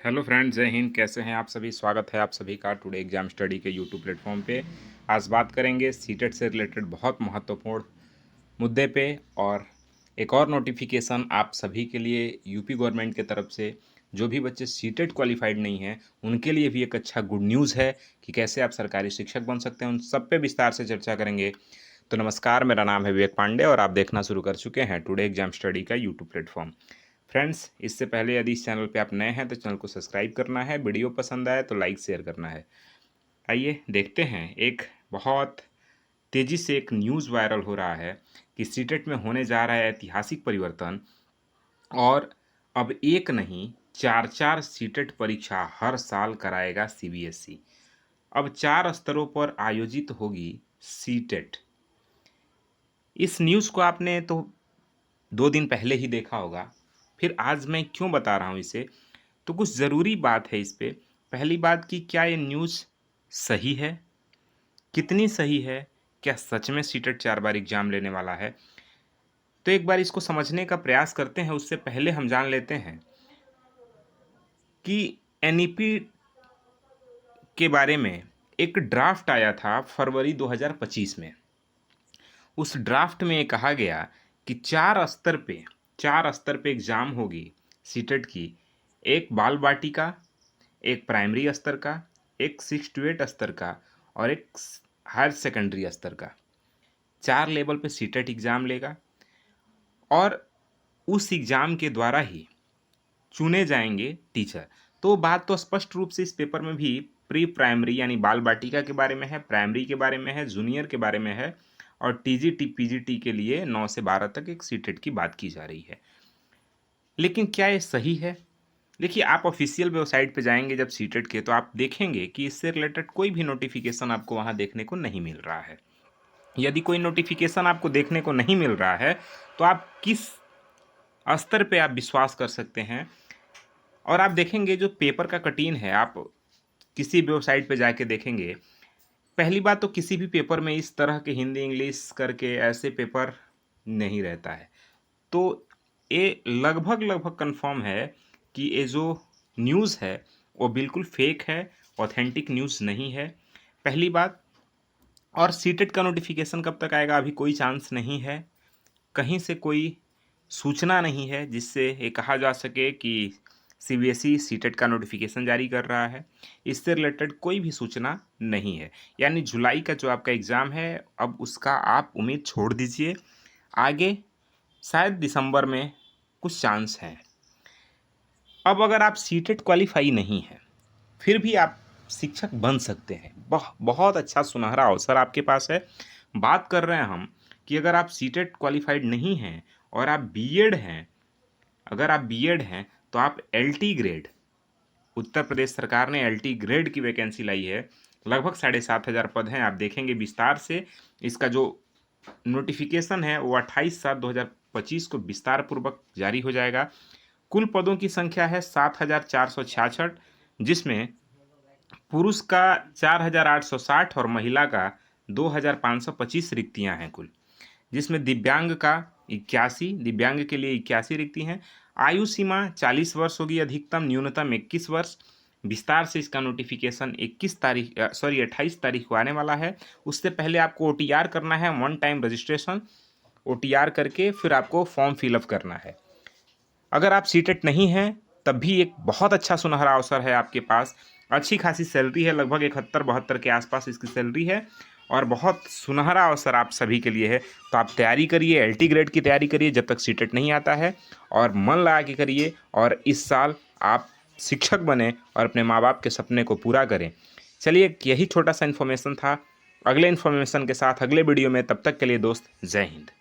Hello friends, जय हिंद। कैसे हैं आप सभी? स्वागत है आप सभी का टुडे एग्जाम स्टडी के यूट्यूब प्लेटफॉर्म पे। आज बात करेंगे सीटेट से रिलेटेड बहुत महत्वपूर्ण मुद्दे पे। और एक और नोटिफिकेशन आप सभी के लिए यूपी गवर्नमेंट के तरफ से, जो भी बच्चे सीटेट क्वालिफाइड नहीं हैं उनके लिए भी एक अच्छा गुड न्यूज़ है कि कैसे आप सरकारी शिक्षक बन सकते हैं। उन सब पे विस्तार से चर्चा करेंगे। तो नमस्कार, मेरा नाम है विवेक पांडे और आप देखना शुरू कर चुके हैं टुडे एग्जाम स्टडी का यूट्यूब प्लेटफॉर्म। फ्रेंड्स, इससे पहले यदि इस चैनल पे आप नए हैं तो चैनल को सब्सक्राइब करना है, वीडियो पसंद आए तो लाइक शेयर करना है। आइए देखते हैं, एक बहुत तेज़ी से एक न्यूज़ वायरल हो रहा है कि सीटेट में होने जा रहा है ऐतिहासिक परिवर्तन। और अब एक नहीं, चार चार सीटेट परीक्षा हर साल कराएगा सीबीएसई। अब 4 स्तरों पर आयोजित होगी सीटेट। इस न्यूज़ को आपने तो 2 दिन पहले ही देखा होगा, फिर आज मैं क्यों बता रहा हूँ इसे, तो कुछ ज़रूरी बात है इस पे। पहली बात कि क्या ये न्यूज़ सही है, कितनी सही है, क्या सच में सीटेट 4 बार एग्ज़ाम लेने वाला है? तो एक बार इसको समझने का प्रयास करते हैं। उससे पहले हम जान लेते हैं कि एनईपी के बारे में एक ड्राफ्ट आया था फरवरी 2025 में। उस ड्राफ्ट में ये कहा गया कि 4 स्तर पे एग्ज़ाम होगी सीटेट की। एक बाल बाटिका, एक प्राइमरी स्तर का, एक 6 to 8 स्तर का और एक हायर सेकेंडरी स्तर का। 4 लेवल पे सीटेट एग्ज़ाम लेगा और उस एग्ज़ाम के द्वारा ही चुने जाएंगे टीचर। तो बात तो स्पष्ट रूप से इस पेपर में भी प्री प्राइमरी यानी बाल बाटिका के बारे में है, प्राइमरी के बारे में है, जूनियर के बारे में है और टीजीटी पीजीटी के लिए 9 से 12 तक एक सीटेट की बात की जा रही है। लेकिन क्या ये सही है? देखिए, आप ऑफिशियल वेबसाइट पे जाएंगे जब सीटेट के, तो आप देखेंगे कि इससे रिलेटेड कोई भी नोटिफिकेशन आपको वहाँ देखने को नहीं मिल रहा है। यदि कोई नोटिफिकेशन आपको देखने को नहीं मिल रहा है तो आप किस स्तर पे आप विश्वास कर सकते हैं? और आप देखेंगे जो पेपर का कटीन है, आप किसी भी वेबसाइट पे जाके देखेंगे, पहली बात तो किसी भी पेपर में इस तरह के हिंदी इंग्लिश करके ऐसे पेपर नहीं रहता है। तो ये लगभग लगभग कंफर्म है कि ये जो न्यूज़ है वो बिल्कुल फेक है, ऑथेंटिक न्यूज़ नहीं है, पहली बात। और सीटेट का नोटिफिकेशन कब तक आएगा, अभी कोई चांस नहीं है। कहीं से कोई सूचना नहीं है जिससे ये कहा जा सके कि सीबीएसई सीटेट का नोटिफिकेशन जारी कर रहा है। इससे रिलेटेड कोई भी सूचना नहीं है। यानी जुलाई का जो आपका एग्ज़ाम है, अब उसका आप उम्मीद छोड़ दीजिए। आगे शायद दिसंबर में कुछ चांस हैं। अब अगर आप सीटेट क्वालिफाई नहीं हैं, फिर भी आप शिक्षक बन सकते हैं। बहुत अच्छा सुनहरा अवसर आपके पास है। बात कर रहे हैं हम कि अगर आप सीटेट क्वालिफाइड नहीं हैं और आप बीएड हैं, अगर आप बीएड हैं तो आप एलटी ग्रेड, उत्तर प्रदेश सरकार ने एलटी ग्रेड की वैकेंसी लाई है। लगभग 7,500 पद हैं। आप देखेंगे विस्तार से इसका जो नोटिफिकेशन है वो 28/7/2025 को विस्तार पूर्वक जारी हो जाएगा। कुल पदों की संख्या है 7,466, जिसमें पुरुष का 4,860 और महिला का 2,525 रिक्तियां हैं कुल। जिसमें दिव्यांग का 81, दिव्यांग के लिए 81 रिक्ति हैं। आयु सीमा 40 वर्ष होगी, अधिकतम न्यूनतम 21 वर्ष। विस्तार से इसका नोटिफिकेशन 28 तारीख को आने वाला है। उससे पहले आपको ओटीआर करना है, वन टाइम रजिस्ट्रेशन। ओटीआर करके फिर आपको फॉर्म फिलअप करना है। अगर आप सीटेट नहीं हैं तब भी एक बहुत अच्छा सुनहरा अवसर है आपके पास। अच्छी खासी सैलरी है, लगभग 71-72 के आसपास इसकी सैलरी है और बहुत सुनहरा अवसर आप सभी के लिए है। तो आप तैयारी करिए, एलटी ग्रेड की तैयारी करिए जब तक सीटेट नहीं आता है, और मन लगा के करिए और इस साल आप शिक्षक बने और अपने माँ बाप के सपने को पूरा करें। चलिए, यही छोटा सा इन्फॉर्मेशन था। अगले इन्फॉर्मेशन के साथ अगले वीडियो में, तब तक के लिए दोस्त, जय हिंद।